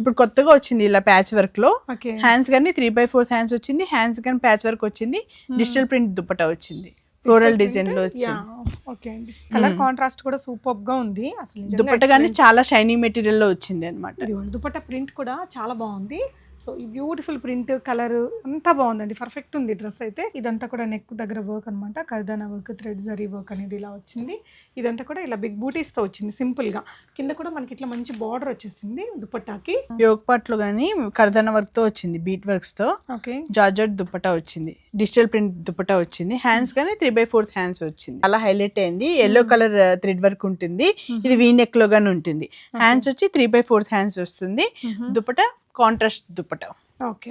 ఇప్పుడు కొత్తగా వచ్చింది ఇలా ప్యాచ్ వర్క్ లో. హ్యాండ్స్ కానీ 3/4 హ్యాండ్స్ వచ్చింది, హ్యాండ్స్ కానీ ప్యాచ్ వర్క్ వచ్చింది, డిజిటల్ ప్రింట్ దుపట్టా వచ్చింది, ఫ్లోరల్ డిజైన్ లో వచ్చింది. ఓకే అండి, కలర్ కాంట్రాస్ట్ కూడా సూపర్ గా ఉంది అసలు. దుపట్టా కానీ చాలా షైనీ మెటీరియల్ లో వచ్చింది అన్నమాట. దుపట్టా ప్రింట్ కూడా చాలా బాగుంది. సో ఈ బ్యూటిఫుల్ ప్రింట్ కలర్ అంతా బాగుందండి, పర్ఫెక్ట్ ఉంది డ్రెస్ అయితే. ఇదంతా కూడా నెక్ దగ్గర వర్క్ అనమాట, కర్దానా వర్క్, థ్రెడ్ జరీ వర్క్ అనేది ఇలా వచ్చింది. ఇదంతా కూడా ఇలా బిగ్ బూటీస్ తో వచ్చింది సింపుల్ గా. కింద కూడా మనకి ఇట్లా మంచి బార్డర్ వచ్చేసింది దుపట్టాకి. యోగ్ పార్ట్ లో గానీ కర్దానా వర్క్ తో వచ్చింది, బీట్ వర్క్స్ తో. ఓకే, జార్జెట్ దుపట్టా వచ్చింది, డిజిటల్ ప్రింట్ దుపట్టా వచ్చింది, హ్యాండ్స్ కానీ 3/4 హ్యాండ్స్ వచ్చింది. అలా హైలైట్ అయింది. ఎల్లో కలర్ థ్రెడ్ వర్క్ ఉంటుంది, ఇది వీ నెక్ లో గానీ ఉంటుంది. హ్యాండ్స్ వచ్చి 3/4 హ్యాండ్స్ వస్తుంది. Dupatta contrast dupatta. Okay,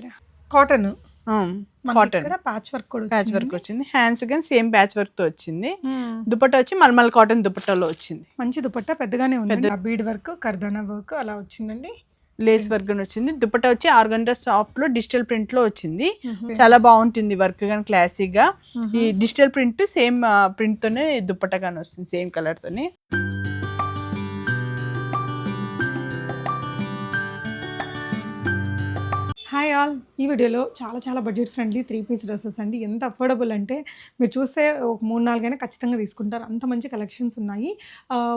cotton cotton patch work కూడా ప్యాచ్ వర్క్ వచ్చింది. హ్యాండ్స్ కానీ సేమ్ ప్యాచ్ వర్క్ తో వచ్చింది. దుపట్టా వచ్చి మల్మల్ కాటన్ దుపట్టాలో వచ్చింది. మంచి దుపట్టా, పెద్దగానే ఉంది. బీడ్ వర్క్, కర్దానా వర్క్ అలా వచ్చిందండి. లేస్ వర్క్ వచ్చింది. దుపట్టా వచ్చి ఆర్గంజా సాఫ్ట్ లో డిజిటల్ ప్రింట్ లో వచ్చింది. చాలా బాగుంటుంది వర్క్ కానీ క్లాసిక్ గా. ఈ డిజిటల్ ప్రింట్ సేమ్ ప్రింట్ తోనే దుపట్టా కానీ వస్తుంది, సేమ్ కలర్ తోనే. హాయ్ ఆల్, ఈ వీడియోలో చాలా బడ్జెట్ ఫ్రెండ్లీ 3-piece డ్రెస్సెస్ అండి. ఎంత అఫోర్డబుల్ అంటే మీరు చూస్తే ఒక 3-4 అయినా ఖచ్చితంగా తీసుకుంటారు, అంత మంచి కలెక్షన్స్ ఉన్నాయి.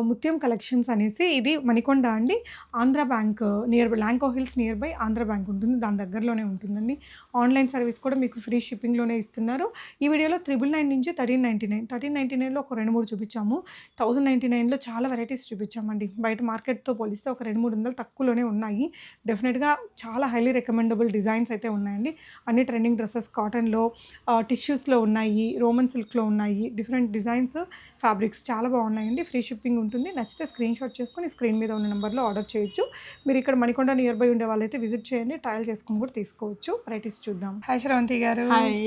ముత్యం కలెక్షన్స్ అనేసి, ఇది మణికొండ అండి, Andhra bank near by, Lanco hills near by Andhra bank ఉంటుంది, దాని దగ్గరలోనే ఉంటుందండి. ఆన్లైన్ సర్వీస్ కూడా మీకు ఫ్రీ షిప్పింగ్లోనే ఇస్తున్నారు. ఈ వీడియోలో 999 నుంచి 1399లో ఒక 2-3 చూపించాము. 1099లో చాలా వెరైటీస్ చూపించామండి. బయట మార్కెట్తో పోలిస్తే ఒక 200-300 తక్కువలోనే ఉన్నాయి. డెఫినెట్గా చాలా హైలీ రికమెండబుల్ డిజైన్స్ అయితే ఉన్నాయండి. అన్ని ట్రెండింగ్ డ్రెస్సెస్ కాటన్లో, టిష్యూస్లో ఉన్నాయి, రోమన్ సిల్క్లో ఉన్నాయి, డిఫరెంట్ డిజైన్స్, ఫ్యాబ్రిక్స్ చాలా బాగున్నాయండి. ఫ్రీ షిప్పింగ్ ఉంటుంది. నచ్చితే స్క్రీన్ షాట్ చేసుకొని స్క్రీన్ మీద ఉన్న నెంబర్లో ఆర్డర్ చేయొచ్చు. మీరు ఇక్కడ మణికొండ నియర్ బై ఉండే వాళ్ళైతే విజిట్ చేయండి, ట్రయల్ చేసుకుని కూడా తీసుకోవచ్చు. వెరైటీస్ చూద్దాం. హాయ్ శ్రవంతి గారు,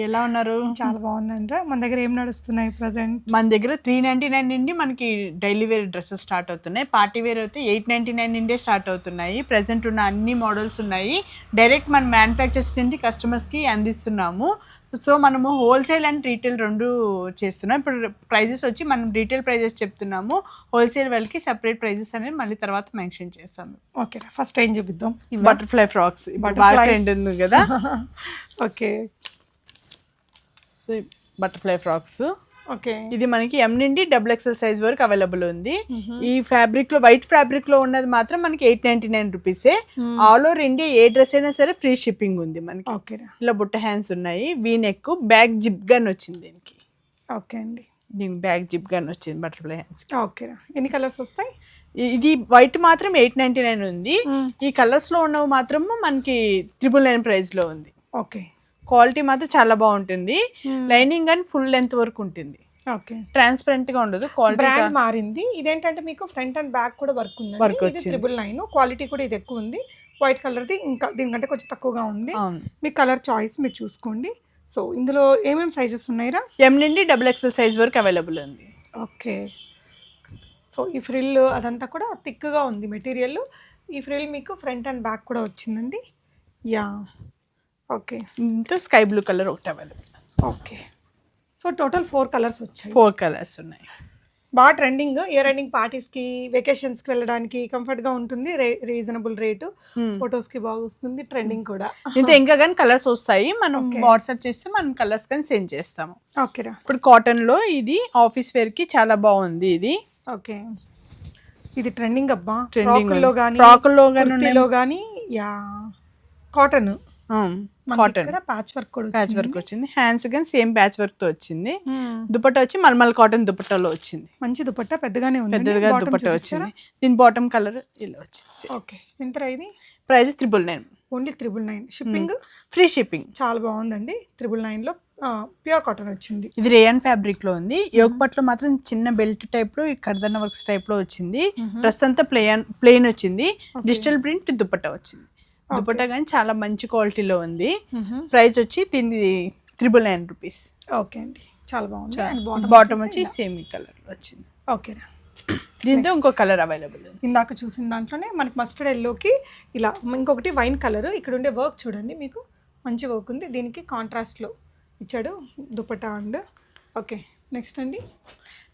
ఎలా ఉన్నారు? చాలా బాగున్నారా? మన దగ్గర ఏం నడుస్తున్నాయి ప్రజెంట్? మన దగ్గర 399 నుండి మనకి డైలీ వేర్ డ్రెస్సెస్ స్టార్ట్ అవుతున్నాయి. పార్టీ వేర్ అయితే 899 నుండే స్టార్ట్ అవుతున్నాయి. ప్రెసెంట్ ఉన్న అన్ని మోడల్స్ ఉన్నాయి. డైరెక్ట్ మన మ్యానుఫ్యాక్చర్స్ నుండి కస్టమర్స్కి అందిస్తున్నాము. సో మనము హోల్సేల్ అండ్ రీటైల్ 2 చేస్తున్నాం. ఇప్పుడు ప్రైజెస్ వచ్చి మనం రీటైల్ ప్రైజెస్ చెప్తున్నాము, హోల్సేల్ వాళ్ళకి సెపరేట్ ప్రైజెస్ అనేది మళ్ళీ తర్వాత మెన్షన్ చేస్తాము. ఓకే, ఫస్ట్ ఏం చూపిద్దాం? బటర్ఫ్లై ఫ్రాక్స్ బాగా ట్రెండ్ ఉంది కదా. Okay, so butterfly frocks. Okay, ఇది మనకి M నుండి XXL సైజ్ వరకు అవైలబుల్ ఉంది. ఈ ఫ్యాబ్రిక్ లో, వైట్ ఫ్యాబ్రిక్ లో ఉన్నది మాత్రం మనకి 899 రూపీసే. ఆల్ ఓవర్ ఇండియా ఏ డ్రెస్ అయినా సరే ఫ్రీ షిప్పింగ్ ఉంది మనకి. ఓకే, ఇలా బుట్ట హ్యాండ్స్ ఉన్నాయి, V neck, back zip gun వచ్చింది దీనికి. ఓకే అండి, దీనికి బ్యాక్ జిప్ గన్ వచ్చింది బటర్ఫ్లై హ్యాండ్స్. ఓకే, ఎన్ని కలర్స్ వస్తాయి? ఇది వైట్ మాత్రం 899 ఉంది. ఈ కలర్స్ లో ఉన్నవి మాత్రం మనకి 999 ప్రైస్ లో ఉంది. ఓకే, క్వాలిటీ మాత్రం చాలా బాగుంటుంది. లైనింగ్ అండ్ ఫుల్ లెంత్ వరకు ఉంటుంది. ఓకే, ట్రాన్స్పరెంట్ గా ఉండదు. క్వాలిటీ బ్రాండ్ మారింది. ఇదేంటంటే మీకు ఫ్రంట్ అండ్ బ్యాక్ కూడా వర్క్ ఉంది. వర్క్ ఇది 999. క్వాలిటీ కూడా ఇది ఎక్కువ ఉంది. వైట్ కలర్ది ఇంకా దీనికంటే కొంచెం తక్కువగా ఉంది. మీ కలర్ చాయిస్ మీరు చూసుకోండి. సో ఇందులో ఏమేమి సైజెస్ ఉన్నాయిరా? M నుండి XXL సైజ్ వరకు అవైలబుల్ ఉంది. ఓకే, సో ఈ ఫ్రిల్ అదంతా కూడా థిక్గా ఉంది మెటీరియల్. ఈ ఫ్రిల్ మీకు ఫ్రంట్ అండ్ బ్యాక్ కూడా వచ్చిందండి. యా, ఓకే, ఇంతో స్కై బ్లూ కలర్ ఒకటి available. Okay, so total 4 colours వచ్చాయి. 4 కలర్స్ ఉన్నాయి. బాగా ట్రెండింగ్, ఇయర్ ఎండింగ్ పార్టీస్కి, వెకేషన్స్కి వెళ్ళడానికి కంఫర్ట్గా ఉంటుంది. రీజనబుల్ రేటు, ఫొటోస్కి బాగా వస్తుంది. ట్రెండింగ్ కూడా. ఇంకా కానీ కలర్స్ వస్తాయి, మనం వాట్సాప్ చేస్తే మనం కలర్స్ కానీ సెండ్ చేస్తాము. ఓకేరా, ఇప్పుడు కాటన్లో ఇది ఆఫీస్ వేర్కి చాలా బాగుంది ఇది. ఓకే, ఇది ట్రెండింగ్ అబ్బా. ఫ్రాకుల్లో కానీ yeah, cotton cotton patch work వచ్చింది. హ్యాండ్స్ కానీ సేమ్ ప్యాచ్ వర్క్ తో వచ్చింది. దుపట్టా వచ్చి మల్మల్ కాటన్ దుపట్టాలో వచ్చింది. మంచి దుపట్టా, పెద్దగానే ఉంది. పెద్దగా దుపట్టా వచ్చింది. దీని బాటమ్ కలర్ ఇలా వచ్చింది. ఓకే, ఎంత ఇది? Price 999. Only 999. Shipping free shipping. చాలా బాగుందండి. 999లో ప్యూర్ కాటన్ వచ్చింది. ఇది రేయన్ ఫ్యాబ్రిక్ లో ఉంది. యోగ్ పట్లో మాత్రం చిన్న బెల్ట్ టైప్ లో, కర్దన్న వర్క్స్ టైప్ లో వచ్చింది. డ్రెస్ అంతా ప్లెయిన్ వచ్చింది. డిజిటల్ ప్రింట్ దుపట్టా వచ్చింది. దుపట్టా కానీ చాలా మంచి క్వాలిటీలో ఉంది. ప్రైస్ వచ్చి దీని 999 రూపీస్. ఓకే అండి, చాలా బాగుంది. బాటమ్ వచ్చి సేమ్ కలర్ వచ్చింది. ఓకేనా, దీంతో ఇంకో కలర్ అవైలబుల్ ఉంది. ఇందాక చూసిన దాంట్లోనే మనకి మస్టర్డ్ ఎల్లోకి ఇలా ఇంకొకటి వైన్ కలర్. ఇక్కడ ఉండే వర్క్ చూడండి, మీకు మంచి వర్క్ ఉంది. దీనికి కాంట్రాస్ట్లో ఇచ్చాడు దుపట్టా అండ్. ఓకే, నెక్స్ట్ అండి,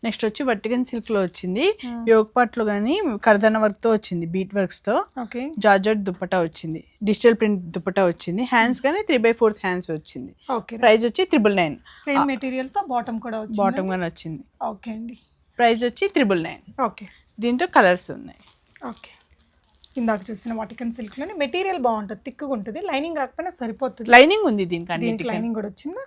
నెక్స్ట్ వచ్చి వర్టికన్ సిల్క్ లో వచ్చింది, యోగ్ పాట్ లో కానీ కర్దన వర్క్ తో వచ్చింది, బీట్ వర్క్స్ తో. ఓకే, జార్జెట్ దుపట్టా వచ్చింది, డిజిటల్ ప్రింట్ దుపట్టా వచ్చింది, హ్యాండ్స్ కానీ 3/4 హ్యాండ్స్ వచ్చింది. ఓకే, ప్రైస్ వచ్చి 999. సేమ్ మెటీరియల్ తో బాటమ్ కూడా వచ్చింది. బాటమ్ గానీ వచ్చింది. ఓకే అండి, ప్రైస్ వచ్చి 999. ఓకే. దీంతో కలర్స్ ఉన్నాయి. ఓకే, ఇందాక చూసిన వాటికన్ సిల్క్ లోని మెటీరియల్ బాగుంటుంది, థిక్గా ఉంటుంది, లైనింగ్ రాకపోయినా సరిపోతుంది. లైనింగ్ ఉంది దీనికి, దీనికి లైనింగ్ కూడా వచ్చిందా?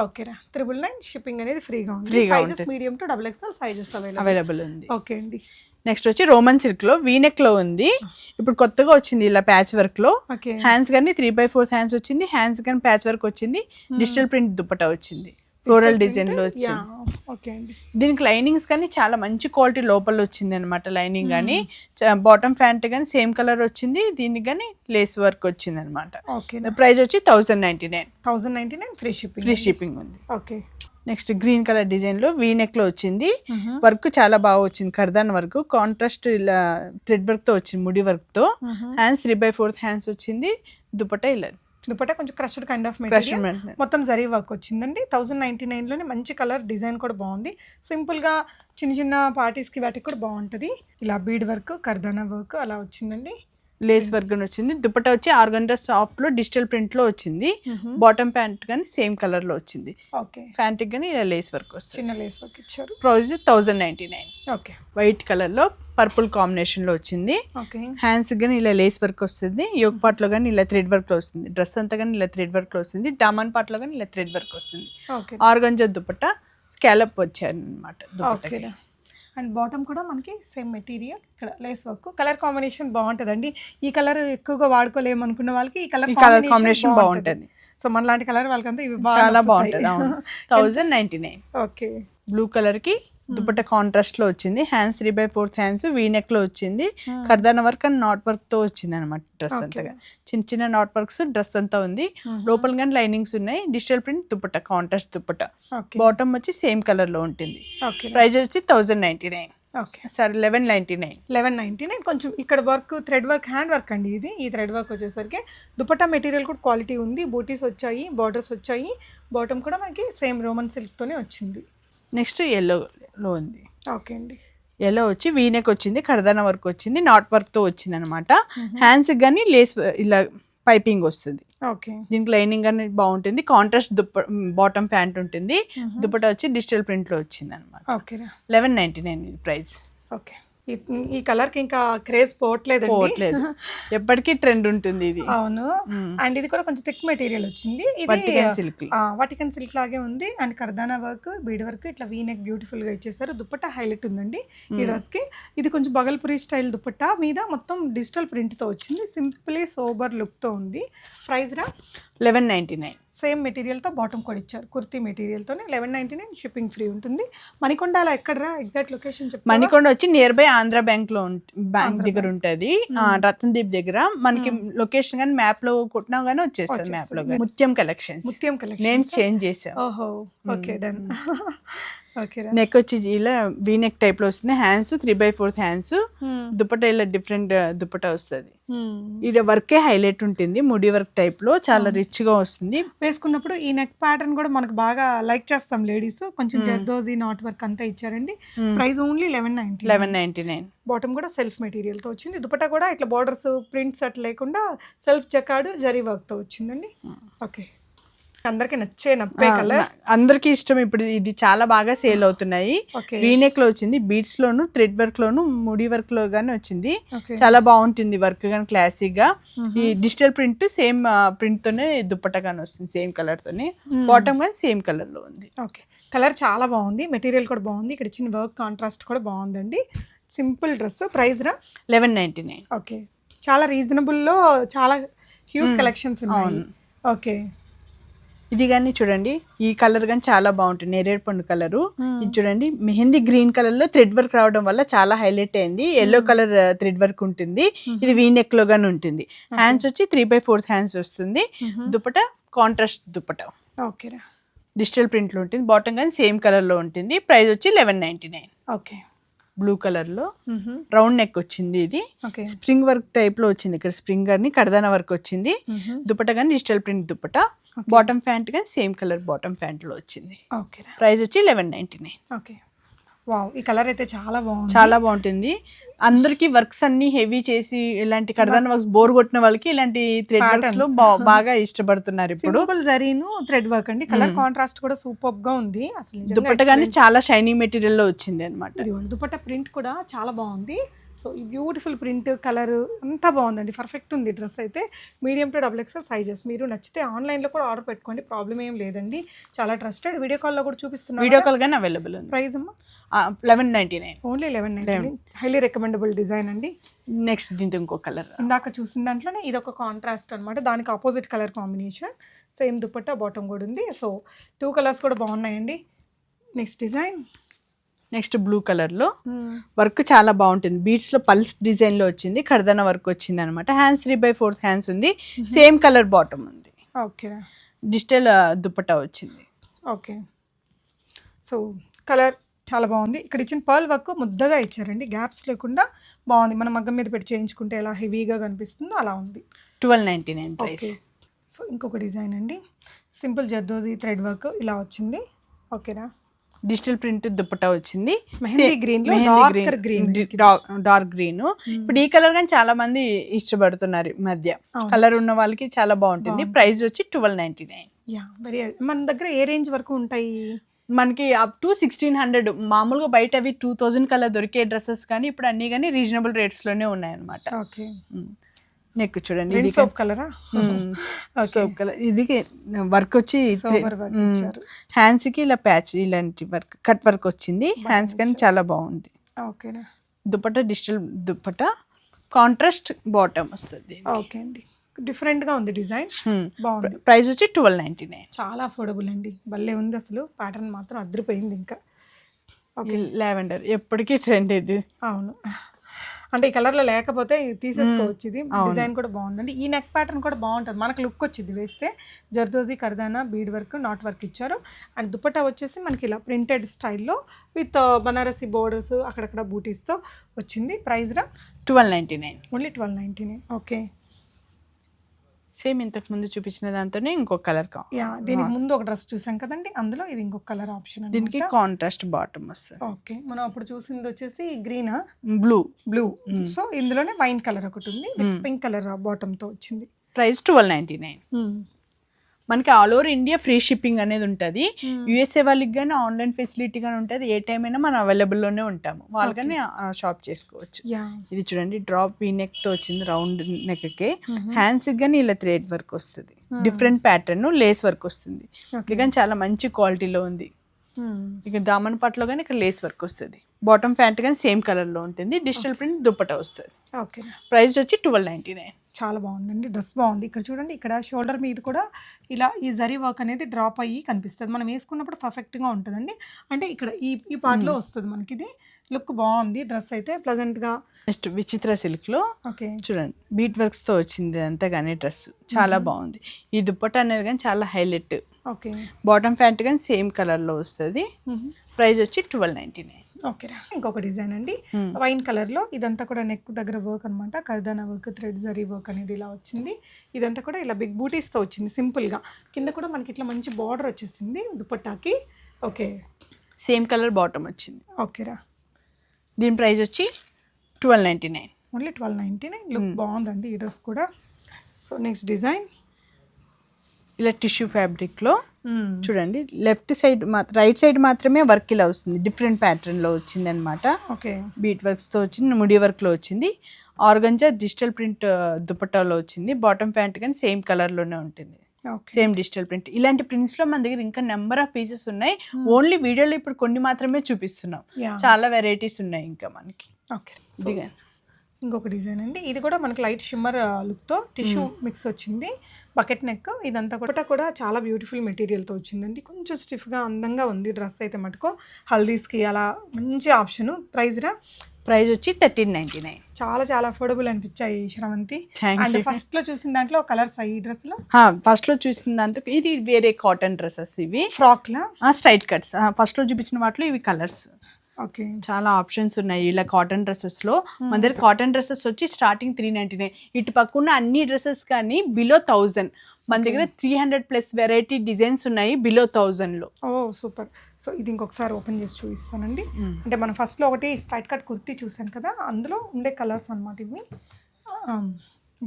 ఓకే రా, 999. షిప్పింగ్ అనేది ఫ్రీగా ఉంది. ఫ్రీగా sizes medium to XXL sizes available ఉంది. ఓకే అండి. నెక్స్ట్ వచ్చి రోమన్ సిల్క్ లో వీనెక్ లో ఉంది, ఇప్పుడు కొత్తగా వచ్చింది ఇలా ప్యాచ్ వర్క్ లో. ఓకే, హ్యాండ్స్ కానీ 3/4 హ్యాండ్స్ వచ్చింది, హ్యాండ్స్ కానీ ప్యాచ్ వర్క్ వచ్చింది, డిజిటల్ ప్రింట్ దుపట్టా వచ్చింది, ఫ్లోరల్ డిజైన్ లో వచ్చింది. ఓకే అండి. దీనికి లైనింగ్స్ కానీ చాలా మంచి క్వాలిటీ లోపల వచ్చింది అనమాట. లైనింగ్ కానీ బాటమ్ ప్యాంట్ కానీ సేమ్ కలర్ వచ్చింది, దీనికి కానీ లేస్ వర్క్ వచ్చింది అనమాట. ఓకే, ప్రైస్ వచ్చి 1099. 1099 ఫ్రీ షిప్పింగ్. ఫ్రీ షిప్పింగ్ ఉంది. Okay, next green colour design లో వీనెక్ లో వచ్చింది, వర్క్ చాలా బాగా వచ్చింది, కర్దాన్ వర్క్, కాంట్రాస్ట్ ఇలా థ్రెడ్ వర్క్ తో వచ్చింది, ముడి వర్క్ తో. హ్యాండ్స్ 3/4 హ్యాండ్స్ వచ్చింది, దుపట్టా ఇలా దుపట్టా కొంచెం క్రష్డ్ కైండ్ ఆఫ్ మెటీరియల్, మొత్తం జరీ వర్క్ వచ్చిందండి. 1099 లోనే మంచి కలర్, డిజైన్ కూడా బాగుంది. సింపుల్ గా చిన్న చిన్న పార్టీస్ కి వాటికి కూడా బాగుంటది. ఇలా బీడ్ వర్క్, కర్దానా వర్క్ అలా వచ్చిందండి. లేస్ వర్క్ వచ్చింది. దుపట్టా వచ్చి ఆర్గంజా సాఫ్ట్ లో డిజిటల్ ప్రింట్ లో వచ్చింది, బాటమ్ ప్యాంట్ కానీ సేమ్ కలర్ లో వచ్చింది. ఓకే, ప్యాంట్ కానీ ఇలా లేస్ వర్క్ వస్తుంది, చిన్న లేస్ వర్క్ ఇచ్చారు. ప్రైస్ 1099. ఓకే, వైట్ కలర్ లో పర్పుల్ కాంబినేషన్ లో వచ్చింది. ఓకే, హ్యాండ్స్ కానీ ఇలా లేస్ వర్క్ వస్తుంది, యోగ్ పార్ట్ లో కానీ ఇలా థ్రెడ్ వర్క్ లో వస్తుంది, డ్రెస్ అంతా కానీ ఇలా థ్రెడ్ వర్క్ లో వస్తుంది, దామన్ పార్ట్ లో కానీ ఇలా థ్రెడ్ వర్క్ వస్తుంది. ఓకే, ఆర్గంజా దుపట్టా స్కాలప్ వచ్చారు అనమాట దుపట్టాకి. ఓకే. అండ్ బాటమ్ కూడా మనకి సేమ్ మెటీరియల్, ఇక్కడ లేస్ వర్క్. కలర్ కాంబినేషన్ బాగుంటుందండి. ఈ కలర్ ఎక్కువగా వాడుకోలేము అనుకున్న వాళ్ళకి ఈ కలర్ కాంబినేషన్ బాగుంటుంది. సో మన లాంటి కలర్ వాళ్ళకంతా ఇవి చాలా బాగుంటుంది. 1099. ఓకే, బ్లూ కలర్ కి దుపట్టా కాంట్రాస్ట్ లో వచ్చింది, హ్యాండ్స్ 3/4 హ్యాండ్స్ వీనెక్ లో వచ్చింది, కర్దాన వర్క్ అండ్ నాట్ వర్క్ తో వచ్చింది అనమాట. డ్రెస్ అంతగా చిన్న చిన్న నాట్ వర్క్స్ డ్రెస్ అంతా ఉంది, లోపల కానీ లైనింగ్స్ ఉన్నాయి, digital print dupatta, contrast dupatta, bottom వచ్చి సేమ్ కలర్ లో ఉంటుంది. ప్రైస్ వచ్చి 1099. సరే 1199. 1199. కొంచెం ఇక్కడ work, thread work, hand work అండి ఇది. ఈ థ్రెడ్ వర్క్ వచ్చేసరికి దుపట్టా మెటీరియల్ కూడా క్వాలిటీ ఉంది, బూటీస్ వచ్చాయి, బార్డర్స్ వచ్చాయి, బాటమ్ కూడా మనకి సేమ్ రోమన్ సిల్క్ తోనే వచ్చింది. నెక్స్ట్ ఎల్లోలో ఉంది. ఓకే అండి, ఎల్లో వచ్చి వీనెక్ వచ్చింది, కర్దాన వర్క్ వచ్చింది, నాట్ వర్క్ తో వచ్చింది అనమాట. హ్యాండ్స్ కానీ లేస్ ఇలా పైపింగ్ వస్తుంది. ఓకే, దీనికి లైనింగ్ అనేది బాగుంటుంది, కాంట్రాస్ట్ బాటమ్ ప్యాంట్ ఉంటుంది, దుపట్టా వచ్చి డిజిటల్ ప్రింట్ లో వచ్చింది అనమాట. Okay, 1199 price. ఓకే. ఈ కలర్ కి ఇంకా క్రేజ్ పోవట్లేదు, ఎప్పటికీ ట్రెండ్ ఉంటుంది ఇది. అవును. అండ్ ఇది కూడా కొంచెం థిక్ మెటీరియల్ వచ్చింది, ఇది వాటికన్ సిల్క్ లాగే ఉంది. అండ్ కర్దానా వర్క్, బీడ్ వర్క్, ఇట్లా వీనెక్ బ్యూటిఫుల్ గా ఇచ్చేసారు. దుపట్టా హైలైట్ ఉందండి ఈ డ్రెస్ కి. ఇది కొంచెం బగల్పురి స్టైల్ దుపట్టా మీద మొత్తం డిజిటల్ ప్రింట్ తో వచ్చింది, సింప్లీ సోబర్ లుక్ తో ఉంది. ప్రైస్ రా 1199. సేమ్ మెటీరియల్ తో బాటమ్ కూడా ఇచ్చారు, కుర్తీ మెటీరియల్ తోనే. 1199 షిప్పింగ్ ఫ్రీ ఉంటుంది. మణికొండలో ఎక్కడరా ఎగ్జాక్ట్ లొకేషన్ చెప్పు. మణికొండ వచ్చి నియర్ బై ఆంధ్ర బ్యాంక్ లో బ్యాంక్ దగ్గర ఉంటది, రతన్దీప్ దగ్గర. మనకి లొకేషన్ కానీ మ్యాప్ లో కొట్టినా గానీ వచ్చేస్తుంది. మ్యాప్ లో ముత్యం కలెక్షన్స్ నేమ్ చేంజ్ చేసాం. ఓహో, ఓకే, డన్. ఓకే, నెక్ వచ్చి ఇలా వీ నెక్ టైప్ లో వస్తుంది, హ్యాండ్స్ 3/4 హ్యాండ్స్, దుపట్టా ఇలా డిఫరెంట్ దుపట్టా వస్తుంది. ఇది వర్కే హైలైట్ ఉంటుంది, ముడి వర్క్ టైప్ లో చాలా రిచ్ గా వస్తుంది. వేసుకున్నప్పుడు ఈ నెక్ ప్యాటర్న్ కూడా మనకు బాగా లైక్ చేస్తాం లేడీస్. కొంచెం జర్దోజీ నాట్ వర్క్ అంతా ఇచ్చారండి. Price only 1199. బాటమ్ కూడా సెల్ఫ్ మెటీరియల్ తో వచ్చింది. దుపట్టా కూడా ఇట్లా బార్డర్స్, ప్రింట్స్ అట్లా లేకుండా సెల్ఫ్ జకార్డ్ జరీ వర్క్ తో వచ్చిందండి. ఓకే, అందరికి నప్పే కలర్, అందరికి ఇష్టం. ఇప్పుడు ఇది చాలా బాగా సేల్ అవుతున్నాయి. వీనెక్ లో వచ్చింది, బీడ్స్ లోను, థ్రెడ్ వర్క్ లోను, ముడి వర్క్ లో గానీ వచ్చింది. చాలా బాగుంటుంది వర్క్ గానీ, క్లాసిక్ గా. ఈ డిజిటల్ ప్రింట్ సేమ్ ప్రింట్ తోనే దుపట్టా గానీ వస్తుంది, సేమ్ కలర్ తోనే. బాటమ్ గానీ సేమ్ కలర్ లో ఉంది. ఓకే, కలర్ చాలా బాగుంది, మెటీరియల్ కూడా బాగుంది. ఇక్కడ ఇచ్చిన వర్క్ కాంట్రాస్ట్ కూడా బాగుందండి. Simple dress. ప్రైస్ రా 1199. ఓకే, చాలా రీజనబుల్ లో చాలా హ్యూజ్ కలెక్షన్స్ ఉన్నాయి. ఓకే, ఇది కానీ చూడండి, ఈ కలర్ కానీ చాలా బాగుంటుంది, నేరేడు పండు కలర్. ఇది చూడండి, మెహందీ గ్రీన్ కలర్ లో థ్రెడ్ వర్క్ రావడం వల్ల చాలా హైలైట్ అయింది. ఎల్లో కలర్ థ్రెడ్ వర్క్ ఉంటుంది, ఇది వీ నెక్ లో గానీ ఉంటుంది. హ్యాండ్స్ వచ్చి 3/4 హ్యాండ్స్ వస్తుంది, dupatta contrast dupatta. Okay, digital print లో ఉంటుంది, బాటమ్ కానీ సేమ్ కలర్ లో ఉంటుంది. ప్రైస్ వచ్చి 1199. ఓకే, బ్లూ కలర్ లో రౌండ్ నెక్ వచ్చింది. ఇది స్ప్రింగ్ వర్క్ టైప్ లో వచ్చింది, ఇక్కడ స్ప్రింగ్ గాని కర్దానా వర్క్ వచ్చింది. దుపట్టా కానీ digital print dupatta, bottom pant కానీ సేమ్ కలర్ బాటమ్ ప్యాంట్ లో వచ్చింది. ప్రైస్ వచ్చి 1199. ఓకే, వావ్, ఈ కలర్ అయితే చాలా బాగుంది. చాలా బాగుంటుంది. అందరికి వర్క్స్ అన్ని హెవీ చేసి ఇలాంటి కడదాన్ వర్క్స్ బోర్ కొట్టిన వాళ్ళకి ఇలాంటి థ్రెడ్ వర్క్స్ లో బాగా ఇష్టపడుతున్నారు ఇప్పుడు. సింపుల్ జరీను థ్రెడ్ వర్క్ అండి. కలర్ కాంట్రాస్ట్ కూడా సూపర్ గా ఉంది. అసలు దుపట్టా కానీ చాలా షైనీ మెటీరియల్ లో వచ్చింది అనమాట. ఇది దుపట్టా ప్రింట్ కూడా చాలా బాగుంది. సో ఈ బ్యూటిఫుల్ ప్రింట్ కలర్ అంతా బాగుందండి. పర్ఫెక్ట్ ఉంది డ్రెస్ అయితే. Medium to XXL sizes. మీరు నచ్చితే ఆన్లైన్లో కూడా ఆర్డర్ పెట్టుకోండి, ప్రాబ్లం ఏం లేదండి. చాలా ట్రస్టెడ్. వీడియో కాల్లో కూడా చూపిస్తున్నాను. వీడియో కాల్ గానీ అవైలబుల్ ఉంది. ప్రైస్ అమ్మా 1199. ఓన్లీ 1199. హైలీ రికమెండబుల్ డిజైన్ అండి. నెక్స్ట్ దీంతో ఇంకో కలర్, ఇందాక చూసిన దాంట్లోనే ఇది ఒక కాంట్రాస్ట్ అనమాట. దానికి opposite colour combination. Same dupatta bottom కూడా ఉంది. సో 2 కలర్స్ కూడా బాగున్నాయండి. Next design, next blue colour లో వర్క్ చాలా బాగుంటుంది. బీడ్స్ లో పల్స్ డిజైన్ లో వచ్చింది, కడదన వర్క్ వచ్చింది అనమాట. హ్యాండ్స్ 3/4 హ్యాండ్స్ ఉంది. సేమ్ కలర్ బాటమ్ ఉంది. ఓకే, డిజిటల్ దుపట్టా వచ్చింది. ఓకే, సో కలర్ చాలా బాగుంది. ఇక్కడ ఇచ్చిన పర్ల్ వర్క్ ముద్దగా ఇచ్చారండి, గ్యాప్స్ లేకుండా బాగుంది. మనం మగ్గం మీద పెట్టి చేయించుకుంటే ఎలా హెవీగా కనిపిస్తుందో అలా ఉంది. 1299 ప్రైస్. సో ఇంకొక డిజైన్ అండి, సింపుల్ జర్దోజీ థ్రెడ్ వర్క్ ఇలా వచ్చింది. ఓకేనా, డిజిటల్ ప్రింట్ దుపట్టా వచ్చింది. మెహందీ గ్రీన్ లో డార్క్ గ్రీన్. ఇప్పుడు ఈ కలర్ కానీ చాలా మంది ఇష్టపడుతున్నారు ఈ మధ్య. కలర్ ఉన్న వాళ్ళకి చాలా బాగుంటుంది. ప్రైస్ వచ్చి 1299. Yeah, very. మన దగ్గర ఏ రేంజ్ వరకు ఉంటాయి? మనకి అప్ టు 1600. మామూలుగా బయట అవి 2000 కల్లా దొరికే డ్రెస్సెస్ కానీ ఇప్పుడు అన్ని కానీ రీజనబుల్ రేట్స్ లోనే ఉన్నాయి అనమాట. ఓకే, నెక్ చూడండి, సోప్ కలరా? Soap colour. ఇది వర్క్ వచ్చి హ్యాండ్స్ కి ఇలా ప్యాచ్ ఇలాంటి వర్క్ కట్ వర్క్ వచ్చింది. హ్యాండ్స్ కానీ చాలా బాగుంది. ఓకేనా, dupatta digital dupatta, contrast bottom వస్తుంది. ఓకే అండి, డిఫరెంట్ గా ఉంది డిజైన్, బాగుంది. ప్రైస్ వచ్చి 1299. చాలా అఫోర్డబుల్ అండి, భలే ఉంది అసలు. ప్యాటర్న్ మాత్రం అదిరిపోయింది. ఇంకా లావెండర్ ఎప్పటికీ ట్రెండ్ ఇది. అవును, అంటే ఈ కలర్లో లేకపోతే తీసేసుకోవచ్చు. ఇది డిజైన్ కూడా బాగుందండి. ఈ నెక్ ప్యాటర్న్ కూడా బాగుంటుంది, మనకు లుక్ వచ్చింది వేస్తే. జర్దోజీ కర్దానా బీడ్ వర్క్ నాట్ వర్క్ ఇచ్చారు. అండ్ దుపట్టా వచ్చేసి మనకి ఇలా ప్రింటెడ్ స్టైల్లో విత్ బనారసి బోర్డర్స్ అక్కడక్కడ బూటీస్తో వచ్చింది. ప్రైస్ రా 1299. ఓన్లీ 1299. ఓకే, సేమ్ ఇంతకు ముందు చూపించిన దాంతోనే ఇంకొక కలర్ యా. దీనికి ముందు ఒక డ్రెస్ చూసాం కదండి, అందులో ఇది ఇంకొక కలర్ ఆప్షన్. దీనికి కాంట్రాస్ట్ బాటమ్ వస్తుంది. ఓకే, మనం అప్పుడు చూసింది వచ్చేసి గ్రీనా, బ్లూ. సో ఇందులోనే వైన్ కలర్ ఒకటి ఉంది, పింక్ కలర్ బాటమ్ తో వచ్చింది. ప్రైస్ 1299. మనకి all over India free shipping అనేది ఉంటుంది. యూఎస్ఏ వాళ్ళకి కానీ ఆన్లైన్ ఫెసిలిటీ కానీ ఉంటుంది. ఏ టైం అయినా మనం అవైలబుల్లోనే ఉంటాము, వాళ్ళు కానీ షాప్ చేసుకోవచ్చు. ఇది చూడండి, డ్రాప్ వీ నెక్ తో వచ్చింది, రౌండ్ నెక్ కి. హ్యాండ్స్ కానీ ఇలా థ్రెడ్ వర్క్ వస్తుంది, డిఫరెంట్ ప్యాటర్న్ లేస్ వర్క్ వస్తుంది. ఇది కానీ చాలా మంచి క్వాలిటీలో ఉంది. ఇక్కడ దామన్ పట్లో కానీ ఇక్కడ లేస్ వర్క్ వస్తుంది. బాటమ్ ప్యాంట్ కానీ సేమ్ కలర్ లో ఉంటుంది. డిజిటల్ ప్రింట్ దుపట్టా వస్తుంది. ఓకే, ప్రైస్ వచ్చి 1299. చాలా బాగుందండి, డ్రెస్ బాగుంది. ఇక్కడ చూడండి, ఇక్కడ షోల్డర్ మీద కూడా ఇలా ఈ జరీ వర్క్ అనేది డ్రాప్ అయ్యి కనిపిస్తుంది. మనం వేసుకున్నప్పుడు పర్ఫెక్ట్గా ఉంటుందండి. అంటే ఇక్కడ ఈ పార్ట్లో వస్తుంది మనకి. ఇది లుక్ బాగుంది, డ్రెస్ అయితే ప్లెజెంట్గా. నెక్స్ట్ విచిత్ర సిల్క్ లో ఓకే చూడండి, బీట్ వర్క్స్ తో వచ్చింది అంతా కానీ డ్రెస్ చాలా బాగుంది. ఈ దుపట్టా అనేది కానీ చాలా హైలైట్. ఓకే, బాటమ్ ప్యాంట్ కానీ సేమ్ కలర్ లో వస్తుంది. ప్రైస్ వచ్చి 1299. ఓకేరా, ఇంకొక డిజైన్ అండి, వైన్ కలర్ లో. ఇదంతా కూడా నెక్ దగ్గర వర్క్ అనమాట, కర్దానా వర్క్, థ్రెడ్ జరీ వర్క్ అనేది ఇలా వచ్చింది. ఇదంతా కూడా ఇలా బిగ్ బూటీస్ తో వచ్చింది సింపుల్ గా. కింద కూడా మనకి ఇట్లా మంచి బార్డర్ వచ్చేసింది దుపట్టాకి. ఓకే, సేమ్ కలర్ బాటమ్ వచ్చింది. ఓకేరా, దీని ప్రైస్ వచ్చి 1299. ఓన్లీ 1299. లుక్ బాగుందండి ఈ డ్రెస్ కూడా. సో నెక్స్ట్ డిజైన్, ఇలా టిష్యూ ఫ్యాబ్రిక్ లో చూడండి, లెఫ్ట్ సైడ్ రైట్ సైడ్ మాత్రమే వర్క్ ఇలా వస్తుంది, డిఫరెంట్ ప్యాటర్న్ లో వచ్చింది అనమాట. ఓకే, బీట్ వర్క్స్ తో వచ్చింది, ముడి వర్క్ లో వచ్చింది. ఆర్గంజా డిజిటల్ ప్రింట్ దుపట్టాలో వచ్చింది. బాటమ్ ప్యాంట్ కానీ సేమ్ కలర్ లోనే ఉంటుంది, సేమ్ డిజిటల్ ప్రింట్. ఇలాంటి ప్రింట్స్ లో మన దగ్గర ఇంకా నెంబర్ ఆఫ్ పీసెస్ ఉన్నాయి. ఓన్లీ వీడియోలో ఇప్పుడు కొన్ని మాత్రమే చూపిస్తున్నాం, చాలా వెరైటీస్ ఉన్నాయి ఇంకా మనకి. ఓకే, ఇంకొక డిజైన్ అండి, ఇది కూడా మనకి లైట్ షిమ్మర్ లుక్తో టిష్యూ మిక్స్ వచ్చింది. Bucket neck. ఇదంతా కూడా చాలా బ్యూటిఫుల్ మెటీరియల్తో వచ్చిందండి. కొంచెం స్టిఫ్గా అందంగా ఉంది డ్రెస్ అయితే మటుకు. హల్దీస్కి అలా మంచి ఆప్షన్. ప్రైస్ వచ్చి 1399. చాలా చాలా అఫోర్డబుల్ అనిపించాయి శ్రవంతి. అండ్ ఫస్ట్ లో చూసిన దాంట్లో కలర్స్ ఈ డ్రెస్ లో, ఫస్ట్ లో చూసిన దాంట్లో ఇది వేరే కాటన్ డ్రెస్సెస్, ఇవి ఫ్రాక్ లా స్ట్రైట్ కట్స్. ఫస్ట్ లో చూపించిన వాటిలో ఇవి కలర్స్. ఓకే, చాలా ఆప్షన్స్ ఉన్నాయి ఇలా కాటన్ డ్రెస్సెస్ లో. మన దగ్గర కాటన్ డ్రెస్సెస్ వచ్చి స్టార్టింగ్ 399. ఇటు పక్కన అన్ని డ్రెస్సెస్ కానీ బిలో 1000. మన దగ్గర 300+ వెరైటీ డిజైన్స్ ఉన్నాయి బిలో 1000లో. ఓ సూపర్. సో ఇది ఇంకొకసారి ఓపెన్ చేసి చూపిస్తానండి. అంటే మనం ఫస్ట్లో ఒకటి స్ట్రైట్ కట్ కుర్తీ చూసాను కదా, అందులో ఉండే కలర్స్ అనమాట ఇవి.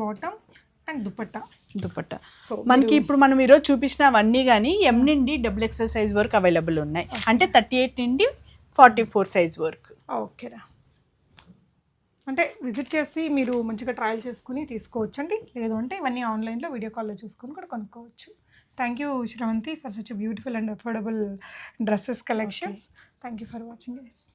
Bottom and dupatta. సో మనకి ఇప్పుడు మనం ఈరోజు చూపించినవన్నీ కానీ ఎం నుండి XXL సైజ్ వరకు అవైలబుల్ ఉన్నాయి. అంటే 38 నుండి 44 సైజ్ వరకు. ఓకేరా, అంటే విజిట్ చేసి మీరు మంచిగా ట్రయల్ చేసుకుని తీసుకోవచ్చు అండి. లేదు అంటే ఇవన్నీ ఆన్లైన్లో వీడియో కాల్లో చూసుకొని కూడా కొనుక్కోవచ్చు. Thank you Sravanthi for such beautiful and affordable dresses collections. Thank you for watching guys.